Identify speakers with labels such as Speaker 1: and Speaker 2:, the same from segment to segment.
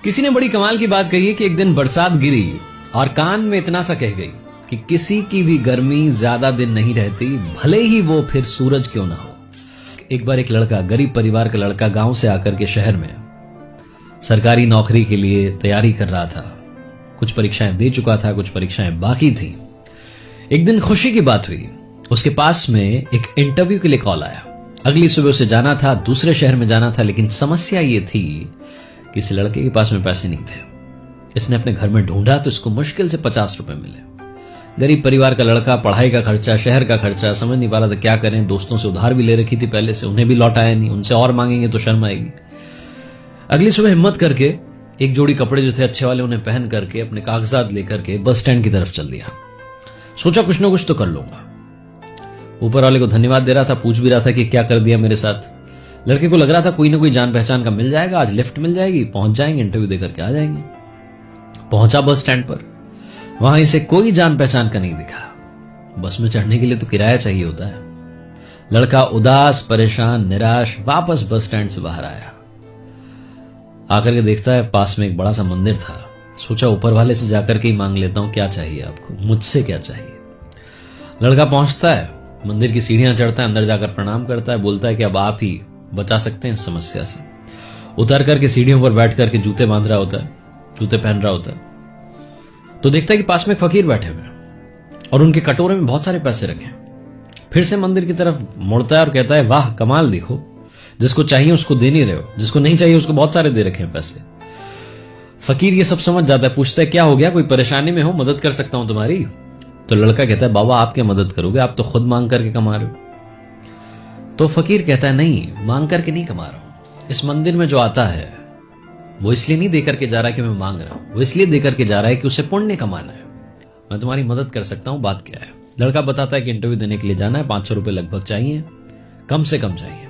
Speaker 1: किसी ने बड़ी कमाल की बात कही है कि एक दिन बरसात गिरी और कान में इतना सा कह गई कि किसी की भी गर्मी ज्यादा दिन नहीं रहती, भले ही वो फिर सूरज क्यों ना हो। एक बार एक लड़का, गरीब परिवार का लड़का, गांव से आकर के शहर में सरकारी नौकरी के लिए तैयारी कर रहा था। कुछ परीक्षाएं दे चुका था, कुछ परीक्षाएं बाकी थी। एक दिन खुशी की बात हुई, उसके पास में एक इंटरव्यू के लिए कॉल आया। अगली सुबह उसे जाना था, दूसरे शहर में जाना था, लेकिन समस्या ये थी कि इस लड़के के पास में पैसे नहीं थे। इसने अपने घर में ढूंढा तो इसको मुश्किल से 50 रुपए मिले। गरीब परिवार का लड़का, पढ़ाई का खर्चा, शहर का खर्चा, समझ नहीं पा रहा था क्या करें। दोस्तों से उधार भी ले रखी थी पहले से, उन्हें भी लौटाया नहीं, उनसे और मांगेंगे तो शर्म आएगी। अगली सुबह हिम्मत करके एक जोड़ी कपड़े जो थे अच्छे वाले उन्हें पहन करके अपने कागजात लेकर के बस स्टैंड की तरफ चल दिया। सोचा कुछ ना कुछ तो कर लूंगा। ऊपर वाले को धन्यवाद दे रहा था, पूछ भी रहा था कि क्या कर दिया मेरे साथ। लड़के को लग रहा था कोई ना कोई जान पहचान का मिल जाएगा, आज लिफ्ट मिल जाएगी, पहुंच जाएंगे, इंटरव्यू देकर के आ जाएंगे। पहुंचा बस स्टैंड पर, वहां इसे कोई जान पहचान का नहीं दिखा। बस में चढ़ने के लिए तो किराया चाहिए होता है। लड़का उदास, परेशान, निराश वापस बस स्टैंड से बाहर आया। आकर के देखता है पास में एक बड़ा सा मंदिर था। सोचा ऊपर वाले से जाकर के ही मांग लेता हूं, क्या चाहिए आपको, मुझसे क्या चाहिए। लड़का पहुंचता है, मंदिर की सीढ़ियां चढ़ता है, अंदर जाकर प्रणाम करता है, बोलता है कि अब आप ही बचा सकते हैं इस समस्या से। उतर करके सीढ़ियों पर बैठ करके जूते बांध रहा होता है, जूते पहन रहा होता है, तो देखता है कि पास में फकीर बैठे हुए हैं और उनके कटोरे में बहुत सारे पैसे रखे हैं। फिर से मंदिर की तरफ मुड़ता है और कहता है, वाह कमाल, देखो जिसको चाहिए उसको दे नहीं रहे हो, जिसको नहीं चाहिए उसको बहुत सारे दे रखे हैं पैसे। फकीर ये सब समझ जाता है, पूछता है क्या हो गया, कोई परेशानी में हो, मदद कर सकता हूं तुम्हारी। तो लड़का कहता है, बाबा आप क्या मदद करोगे, आप तो खुद मांग करके कमा रहे हो। तो फकीर कहता है, नहीं मांग करके नहीं कमा रहा हूं, इस मंदिर में जो आता है वो इसलिए नहीं देकर के जा रहा है कि मैं मांग रहा हूं, वो इसलिए देकर के जा रहा है कि उसे पुण्य कमाना है। मैं तुम्हारी मदद कर सकता हूं, बात क्या है। लड़का बताता है कि इंटरव्यू देने के लिए जाना है, 500 रुपए लगभग चाहिए, कम से कम चाहिए।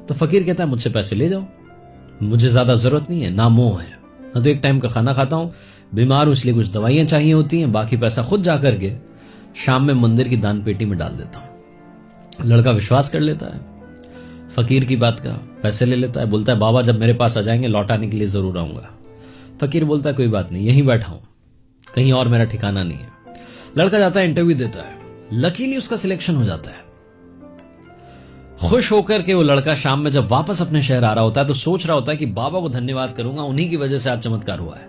Speaker 1: तो फकीर कहता है, मुझसे पैसे ले जाओ, मुझे ज्यादा जरूरत नहीं है, ना मोह है, मैं तो एक टाइम का खाना खाता हूं, बीमार हूं इसलिए कुछ दवाइयां चाहिए होती हैं, बाकी पैसा खुद जाकर के शाम में मंदिर की दान पेटी में डाल देता हूं। लड़का विश्वास कर लेता है फकीर की बात का, पैसे ले लेता है, बोलता है बाबा जब मेरे पास आ जाएंगे लौटाने के लिए जरूर आऊंगा। फकीर बोलता है कोई बात नहीं, यहीं बैठा हूं, कहीं और मेरा ठिकाना नहीं है। लड़का जाता है, इंटरव्यू देता है, लकीली उसका सिलेक्शन हो जाता है। खुश होकर के वो लड़का शाम में जब वापस अपने शहर आ रहा होता है तो सोच रहा होता है कि बाबा को धन्यवाद करूंगा, उन्हीं की वजह से आज चमत्कार हुआ है।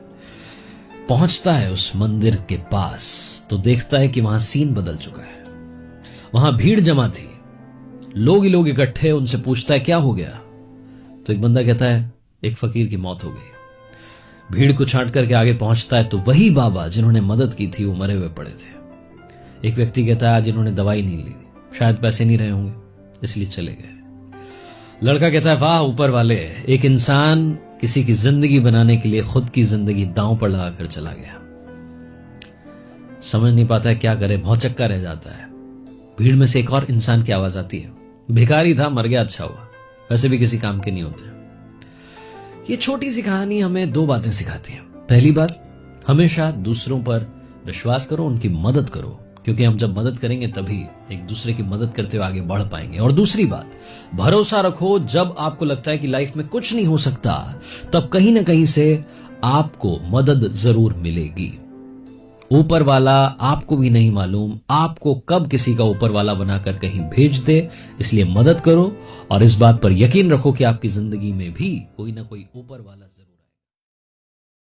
Speaker 1: पहुंचता है उस मंदिर के पास तो देखता है कि वहां सीन बदल चुका है। वहां भीड़ जमा थी, लोग ही लोग इकट्ठे। उनसे पूछता है क्या हो गया, तो एक बंदा कहता है एक फकीर की मौत हो गई। भीड़ को छांट करके आगे पहुंचता है तो वही बाबा जिन्होंने मदद की थी वो मरे हुए पड़े थे। एक व्यक्ति कहता है आज इन्होंने दवाई नहीं ली, शायद पैसे नहीं रहे होंगे इसलिए चले गए। लड़का कहता है वाह ऊपर वाले, एक इंसान किसी की जिंदगी बनाने के लिए खुद की जिंदगी दांव पर लगाकर चला गया। समझ नहीं पाता है क्या करे, भौचक्का रह जाता है। भीड़ में से एक और इंसान की आवाज आती है, भिखारी था मर गया, अच्छा हुआ, वैसे भी किसी काम के नहीं होते। ये छोटी सी कहानी हमें 2 बातें सिखाती है। पहली बात, हमेशा दूसरों पर विश्वास करो, उनकी मदद करो, क्योंकि हम जब मदद करेंगे तभी एक दूसरे की मदद करते हुए आगे बढ़ पाएंगे। और दूसरी बात, भरोसा रखो, जब आपको लगता है कि लाइफ में कुछ नहीं हो सकता तब कहीं ना कहीं से आपको मदद जरूर मिलेगी। ऊपर वाला आपको भी नहीं मालूम आपको कब किसी का ऊपर वाला बनाकर कहीं भेज दे, इसलिए मदद करो और इस बात पर यकीन रखो कि आपकी जिंदगी में भी कोई ना कोई ऊपर वाला जरूर है।